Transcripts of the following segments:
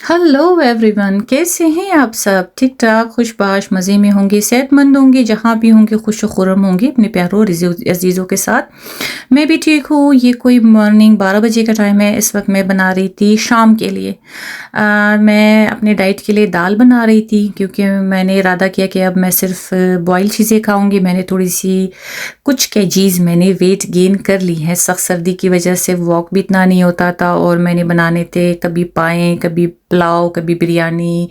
Hello everyone, कैसे हैं आप सब? ठीक ठाक, खुशबाश, मज़े में होंगे, सेहतमंद होंगे, जहाँ भी होंगे खुश खुर्रम होंगे अपने प्यारों और अजीज़ों के साथ। मैं भी ठीक हूँ। ये कोई मॉर्निंग 12 बजे का टाइम है। इस वक्त मैं बना रही थी शाम के लिए मैं अपने डाइट के लिए दाल बना रही थी, क्योंकि मैंने इरादा किया कि अब मैं सिर्फ बॉयल चीज़ें खाऊंगी। मैंने थोड़ी सी कुछ केजीज़ मैंने वेट गेन कर ली है। सख्त सर्दी की वजह से वॉक भी इतना नहीं होता था, और मैंने बनाने थे कभी पाएँ, कभी पुलाव, कभी बिरयानी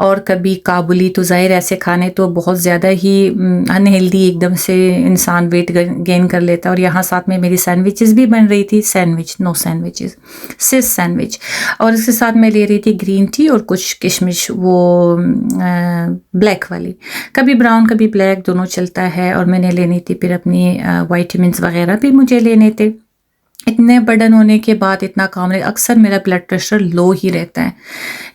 और कभी काबुली। तो ज़ाहिर ऐसे खाने तो बहुत ज़्यादा ही अनहेल्दी, एकदम से इंसान वेट गेन कर लेता है। और यहाँ साथ में मेरी सैंडविचेस भी बन रही थी। सैंडविचेस सिस सैंडविच। और इसके साथ मैं ले रही थी ग्रीन टी और कुछ किशमिश, वो ब्लैक वाली। कभी ब्राउन कभी ब्लैक, दोनों चलता है। और मैंने लेनी थी फिर अपनी वाइटामिन्स वगैरह भी मुझे लेने थे। इतने बर्डन होने के बाद इतना काम रहे, अक्सर मेरा ब्लड प्रेशर लो ही रहता है।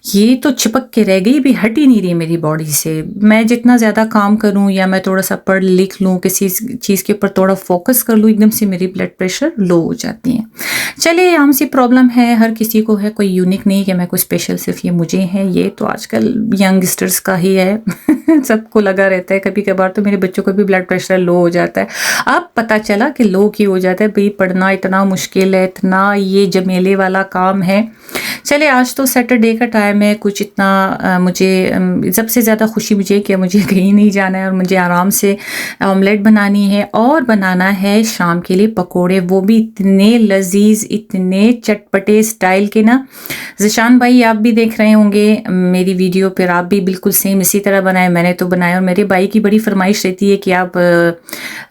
ये तो चिपक के रह गई, भी हट ही नहीं रही मेरी बॉडी से। मैं जितना ज़्यादा काम करूं या मैं थोड़ा सा पढ़ लिख लूं, किसी चीज़ के ऊपर थोड़ा फोकस कर लूं, एकदम से मेरी ब्लड प्रेशर लो हो जाती है। चलिए, आम सी प्रॉब्लम है, हर किसी को है, कोई यूनिक नहीं कि मैं कोई स्पेशल सिर्फ ये मुझे है। ये तो आजकल यंगस्टर्स का ही है सबको लगा रहता है। कभी कभार तो मेरे बच्चों को भी ब्लड प्रेशर लो हो जाता है। अब पता चला कि लो क्यों हो जाता है। भाई, पढ़ना इतना मुश्किल है, इतना ये जमेले वाला काम है। चले, आज तो सैटरडे का टाइम है। कुछ इतना मुझे सबसे ज़्यादा खुशी मुझे कि मुझे कहीं नहीं जाना है और मुझे आराम से ऑमलेट बनानी है और बनाना है शाम के लिए पकोड़े, वो भी इतने लजीज, इतने चटपटे स्टाइल के ना। ज़िशान भाई, आप भी देख रहे होंगे मेरी वीडियो, फिर आप भी बिल्कुल सेम इसी तरह बनाए। मैंने तो बनाया, और मेरे भाई की बड़ी फरमाइश रहती है कि आप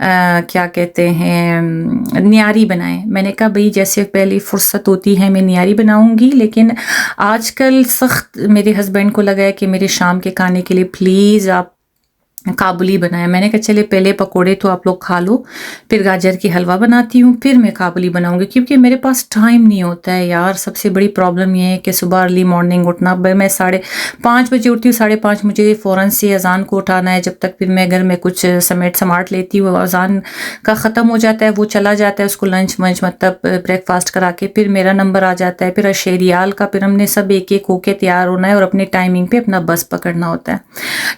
क्या कहते हैं, नियारी बनाएं। मैंने कहा भाई, जैसे पहले फुर्सत होती है मैं नियारी बनाऊंगी, लेकिन आजकल सख्त मेरे हस्बैंड को लगा है कि मेरे शाम के खाने के लिए प्लीज़ आप काबुली बनाया। मैंने कहा चले, पहले पकोड़े तो आप लोग खा लो, फिर गाजर की हलवा बनाती हूँ, फिर मैं काबुली बनाऊंगी, क्योंकि मेरे पास टाइम नहीं होता है यार। सबसे बड़ी प्रॉब्लम ये है कि सुबह अर्ली मॉर्निंग उठना। मैं 5:30 बजे उठती हूँ, 5:30 मुझे फ़ौरन से अजान को उठाना है। जब तक फिर मैं घर में कुछ समाट लेती हूँ, अजान का ख़त्म हो जाता है, वो चला जाता है, उसको लंच वंच मतलब ब्रेकफास्ट करा के फिर मेरा नंबर आ जाता है। फिर अशेरियाल का फिर हमने सब एक एक होके तैयार होना है और अपने टाइमिंग पे अपना बस पकड़ना होता है।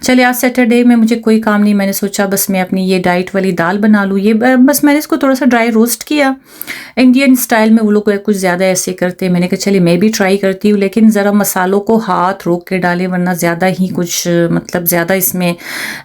चलिए, आज सैटरडे में मुझे कोई काम नहीं, मैंने सोचा बस मैं अपनी ये डाइट वाली दाल बना लूँ। ये बस मैंने इसको थोड़ा सा ड्राई रोस्ट किया, इंडियन स्टाइल में वो लोग कुछ ज़्यादा ऐसे करते हैं। मैंने कहा चलिए मैं भी ट्राई करती हूँ, लेकिन ज़रा मसालों को हाथ रोक के डालें, वरना ज़्यादा ही कुछ मतलब ज़्यादा इसमें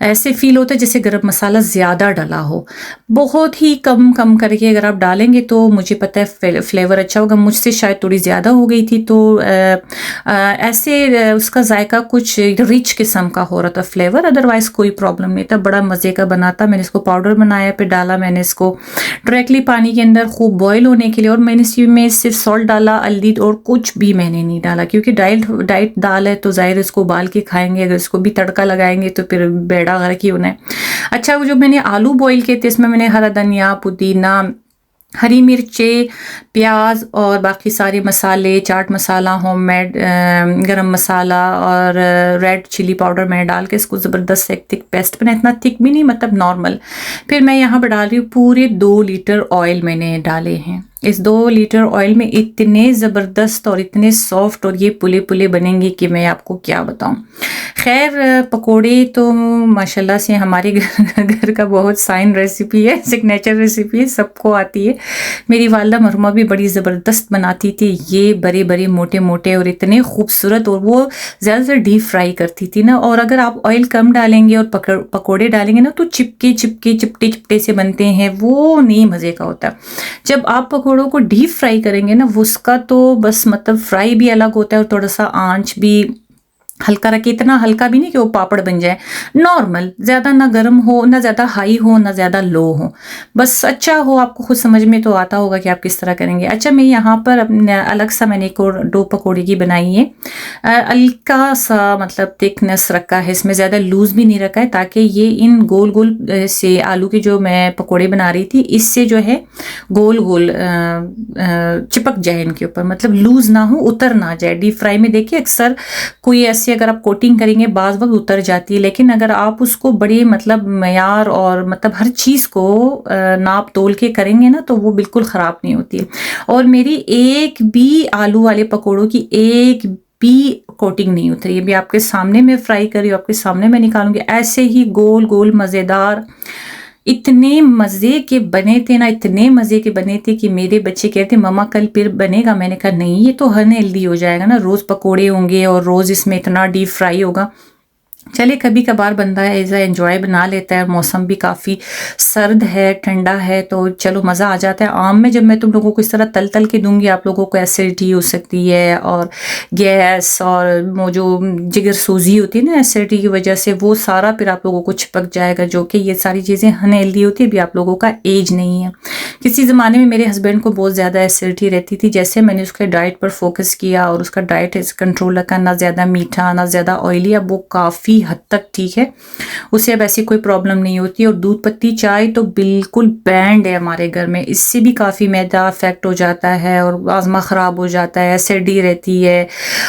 ऐसे फील होता है जैसे गरम मसाला ज़्यादा डला हो। बहुत ही कम कम करके अगर आप डालेंगे तो मुझे पता है फ्लेवर अच्छा होगा। मुझसे शायद थोड़ी ज़्यादा हो गई थी, तो ऐसे उसका जायका कुछ रिच किस्म का हो रहा था फ्लेवर। अदरवाइज कोई प्रॉब्लम नहीं था, बड़ा मज़े का बना था। मैंने इसको पाउडर बनाया, फिर डाला मैंने इसको डायरेक्टली पानी के अंदर खूब बॉईल होने के लिए। और मैंने इसमें सिर्फ सॉल्ट डाला, हल्दी और कुछ भी मैंने नहीं डाला, क्योंकि डाइट दाल है तो ज़ाहिर इसको उबाल के खाएंगे। अगर इसको भी तड़का लगाएंगे तो फिर बेड़ा गर्क ही होना है। अच्छा, वो जो मैंने आलू बॉईल किए थे, इसमें मैंने हरा धनिया, पुदीना, हरी मिर्चें, प्याज और बाकी सारे मसाले, चाट मसाला, होममेड गरम मसाला और रेड चिली पाउडर मैंने डाल के इसको ज़बरदस्त एक थिक पेस्ट बनाया। इतना थिक भी नहीं, मतलब नॉर्मल। फिर मैं यहाँ पर डाल रही हूँ पूरे 2 लीटर ऑयल मैंने डाले हैं। इस 2 लीटर ऑयल में इतने ज़बरदस्त और इतने सॉफ्ट और ये पुले पुले बनेंगे कि मैं आपको क्या बताऊं। खैर, पकोड़े तो माशाल्लाह से हमारे घर का बहुत साइन रेसिपी है, सिग्नेचर रेसिपी है, सबको आती है। मेरी वालदा मरहुमा भी बड़ी ज़बरदस्त बनाती थी, ये बड़े बड़े मोटे मोटे और इतने खूबसूरत, और वो ज़्यादातर डीप फ्राई करती थी ना। और अगर आप ऑयल कम डालेंगे और पकोड़े डालेंगे ना, तो चिपके चिपके चिपटे चिपटे से बनते हैं, वो नहीं मज़े का होता। जब आप पकोड़ों को डीप फ्राई करेंगे ना, उसका तो बस मतलब फ्राई भी अलग होता है, और थोड़ा सा आंच भी हल्का रखे। इतना हल्का भी नहीं कि वो पापड़ बन जाए, नॉर्मल, ज़्यादा ना गर्म हो, ना ज़्यादा हाई हो, ना ज़्यादा लो हो, बस अच्छा हो। आपको खुद समझ में तो आता होगा कि आप किस तरह करेंगे। अच्छा, मैं यहाँ पर अपने अलग सा मैंने एक और डो पकौड़े की बनाई है। हल्का सा मतलब थिकनेस रखा है, इसमें ज़्यादा लूज़ भी नहीं रखा है, ताकि ये इन गोल गोल से आलू के जो मैं पकौड़े बना रही थी, इससे जो है गोल गोल चिपक जाए इनके ऊपर, मतलब लूज़ ना हो, उतर ना जाए। डीप फ्राई में देखिए अक्सर कोई ऐसी अगर आप कोटिंग करेंगे बाज़ वक्त उतर जाती है, लेकिन अगर आप उसको बड़े मतलब मयार और मतलब हर चीज़ को नाप तोल के करेंगे ना, तो वो बिल्कुल ख़राब नहीं होती है। और मेरी एक भी आलू वाले पकौड़ों की एक भी कोटिंग नहीं उतरी। अभी आपके सामने मैं फ्राई कर रही हूँ, आपके सामने मैं निकालूंगी। ऐसे ही गोल गोल मज़ेदार, इतने मज़े के बने थे ना, इतने मज़े के बने थे कि मेरे बच्चे कहते मम्मा कल फिर बनेगा। मैंने कहा नहीं, ये तो अनहेल्दी हो जाएगा ना, रोज़ पकोड़े होंगे और रोज़ इसमें इतना डीप फ्राई होगा। चलिए कभी कभार बंदा ऐसा एंजॉय बना लेता है। मौसम भी काफ़ी सर्द है, ठंडा है, तो चलो मज़ा आ जाता है। आम में जब मैं तुम लोगों को इस तरह तल तल के दूंगी, आप लोगों को एसिडिटी हो सकती है और गैस और वो जो जिगर सूजी होती है ना एसिडिटी की वजह से, वो सारा फिर आप लोगों को चिपक जाएगा, जो कि ये सारी चीज़ें अनहेल्दी होती है। अभी आप लोगों का एज नहीं है। किसी ज़माने में मेरे हस्बैंड को बहुत ज़्यादा एसिडिटी रहती थी। जैसे मैंने उसके डाइट पर फोकस किया और उसका डाइट कंट्रोल रखा, ना ज़्यादा मीठा ना ज़्यादा ऑयली, अब वो काफ़ी हद तक ठीक है। उसे अब ऐसी कोई प्रॉब्लम नहीं होती। और दूध पत्ती चाय तो बिल्कुल बैंड है हमारे घर में। इससे भी काफ़ी मैदा अफेक्ट हो जाता है और आज़मा ख़राब हो जाता है, एसिडिटी रहती है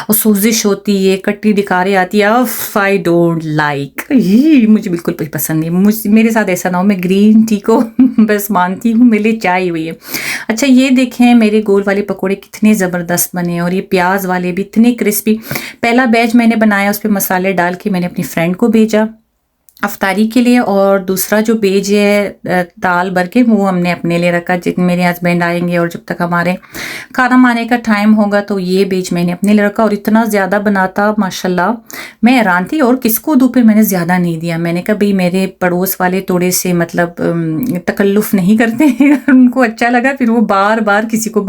और सूजिश होती है, कट्टी डिकारे आती है। आई डोंट लाइक, मुझे बिल्कुल भी पसंद नहीं। मेरे साथ ऐसा ना हो, मैं ग्रीन टी को बस मानती हूँ, मेरे लिए चाय हुई है। अच्छा ये देखें मेरे गोल वाले पकोड़े कितने ज़बरदस्त बने, और ये प्याज वाले भी इतने क्रिस्पी। पहला बैच मैंने बनाया, उस पर मसाले डाल के मैंने अपनी फ्रेंड को भेजा अफ्तारी के लिए, और दूसरा जो बेज है दाल भर के, वो हमने अपने लिए रखा। जितने मेरे हस्बैंड आएंगे और जब तक हमारे खाना माने का टाइम होगा, तो ये बेज मैंने अपने लिए रखा। और इतना ज़्यादा बनाता माशाल्लाह, मैं हैरान थी। और किसको दूँ, फिर मैंने ज़्यादा नहीं दिया। मैंने कहा भाई मेरे पड़ोस वाले थोड़े से मतलब तकल्लुफ़ नहीं करते उनको अच्छा लगा, फिर वो बार बार किसी को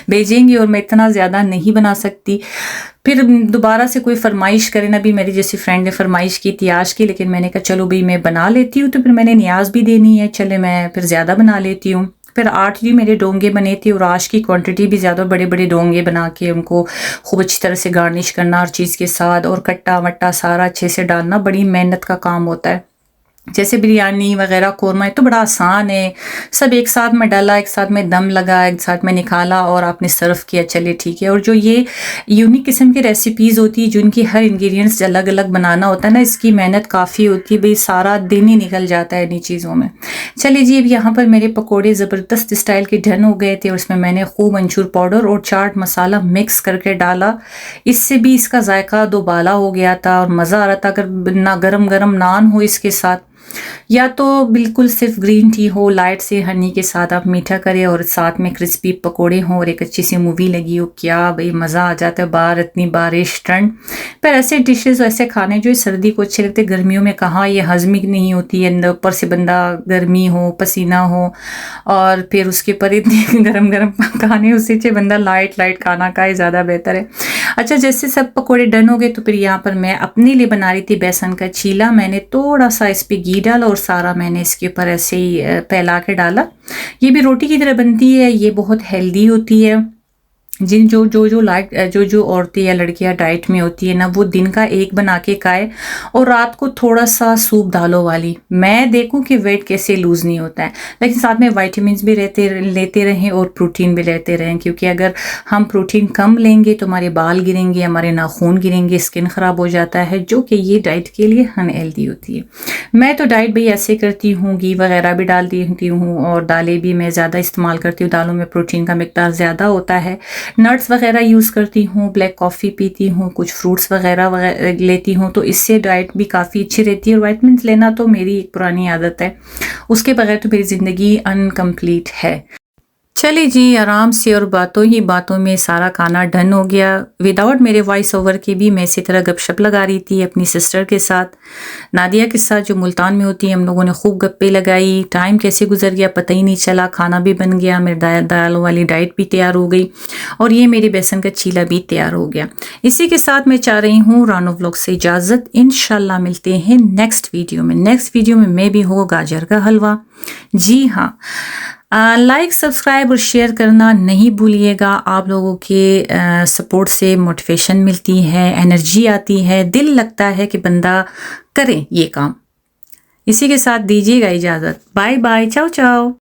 भेजेंगे और मैं इतना ज़्यादा नहीं बना सकती। फिर दोबारा से कोई फरमाइश करे ना, भी मेरी जैसी फ्रेंड ने फरमाइश की थी आज की, लेकिन मैंने कहा चलो भाई मैं बना लेती हूँ, तो फिर मैंने न्याज भी देनी है, चले मैं फिर ज़्यादा बना लेती हूँ। फिर 8 ही मेरे डोंगे बने थे और आज की क्वांटिटी भी ज़्यादा, बड़े बड़े डोंगे बना के उनको खूब अच्छी तरह से गार्निश करना हर चीज़ के साथ, और कट्टा वट्टा सारा अच्छे से डालना बड़ी मेहनत का काम होता है। जैसे बिरयानी वगैरह कौरमा है तो बड़ा आसान है, सब एक साथ में डाला, एक साथ में दम लगा, एक साथ में निकाला और आपने सर्व किया, चले ठीक है। और जो ये यूनिक किस्म की रेसिपीज़ होती है जिनकी हर इंग्रेडिएंट्स अलग अलग बनाना होता है ना, इसकी मेहनत काफ़ी होती है भाई, सारा दिन ही निकल जाता है इन्हीं चीज़ों में। चलिए जी, अब यहाँ पर मेरे पकोड़े ज़बरदस्त स्टाइल के डन हो गए थे, और इसमें मैंने खूब अमचूर पाउडर और चाट मसाला मिक्स करके डाला। इससे भी इसका जायका दोबाला हो गया था और मज़ा आ रहा था। अगर ना गरम गरम नान हो इसके साथ, या तो बिल्कुल सिर्फ ग्रीन टी हो लाइट से हनी के साथ, आप मीठा करें और साथ में क्रिस्पी पकोड़े हों और एक अच्छी सी मूवी लगी हो, क्या भाई मज़ा आ जाता है। बाहर इतनी बारिश ठंड पर ऐसे डिशेस, ऐसे खाने जो सर्दी को अच्छे लगते, गर्मियों में कहाँ ये हजमी नहीं होती है, अंदर ऊपर से बंदा गर्मी हो, पसीना हो, और फिर उसके ऊपर इतने गरम गरम खाने, उससे अच्छे बंदा लाइट लाइट खाना खाए, ज़्यादा बेहतर है। अच्छा जैसे सब पकोड़े डन हो गए, तो फिर यहाँ पर मैं अपने लिए बना रही थी बेसन का चीला। मैंने थोड़ा सा इस पर घी डाला और सारा मैंने इसके ऊपर ऐसे ही फैला के डाला। ये भी रोटी की तरह बनती है, ये बहुत हेल्दी होती है। जिन जो औरतें या लड़कियां डाइट में होती है ना, वो दिन का एक बना के खाए और रात को थोड़ा सा सूप दालों वाली। मैं देखूं कि वेट कैसे लूज़ नहीं होता है, लेकिन साथ में वाइटामिन्स भी लेते रहें और प्रोटीन भी लेते रहें, क्योंकि अगर हम प्रोटीन कम लेंगे तो हमारे बाल गिरेंगे, हमारे नाखून गिरेंगे, स्किन ख़राब हो जाता है, जो कि ये डाइट के लिए अनहेल्दी होती है। मैं तो डाइट भाई ऐसे करती हूँ, घी वगैरह भी डाल देती हूँ और दालें भी मैं ज़्यादा इस्तेमाल करती हूँ। दालों में प्रोटीन का मिकदार ज़्यादा होता है। नट्स वगैरह यूज़ करती हूँ, ब्लैक कॉफ़ी पीती हूँ, कुछ फ्रूट्स वगैरह लेती हूँ, तो इससे डाइट भी काफ़ी अच्छी रहती है। और वाइटमिन्स लेना तो मेरी एक पुरानी आदत है, उसके बगैर तो मेरी ज़िंदगी अनकम्प्लीट है। चलिए जी, आराम से और बातों ही बातों में सारा खाना डन हो गया। विदाउट मेरे वॉइस ओवर के भी मैं इसी तरह गपशप लगा रही थी अपनी सिस्टर के साथ, नादिया के साथ, जो मुल्तान में होती है। हम लोगों ने खूब गप्पे लगाई, टाइम कैसे गुजर गया पता ही नहीं चला। खाना भी बन गया, मेरी दालों वाली डाइट भी तैयार हो गई और ये मेरे बेसन का चीला भी तैयार हो गया। इसी के साथ मैं चाह रही हूँ रानो व्लॉग से इजाज़त। इंशाल्लाह मिलते हैं नेक्स्ट वीडियो में। नेक्स्ट वीडियो में मैं भी हो गाजर का हलवा। जी हाँ, लाइक सब्सक्राइब और शेयर करना नहीं भूलिएगा। आप लोगों के सपोर्ट से मोटिवेशन मिलती है, एनर्जी आती है, दिल लगता है कि बंदा करे ये काम। इसी के साथ दीजिएगा इजाज़त। बाय बाय, चाओ चाओ।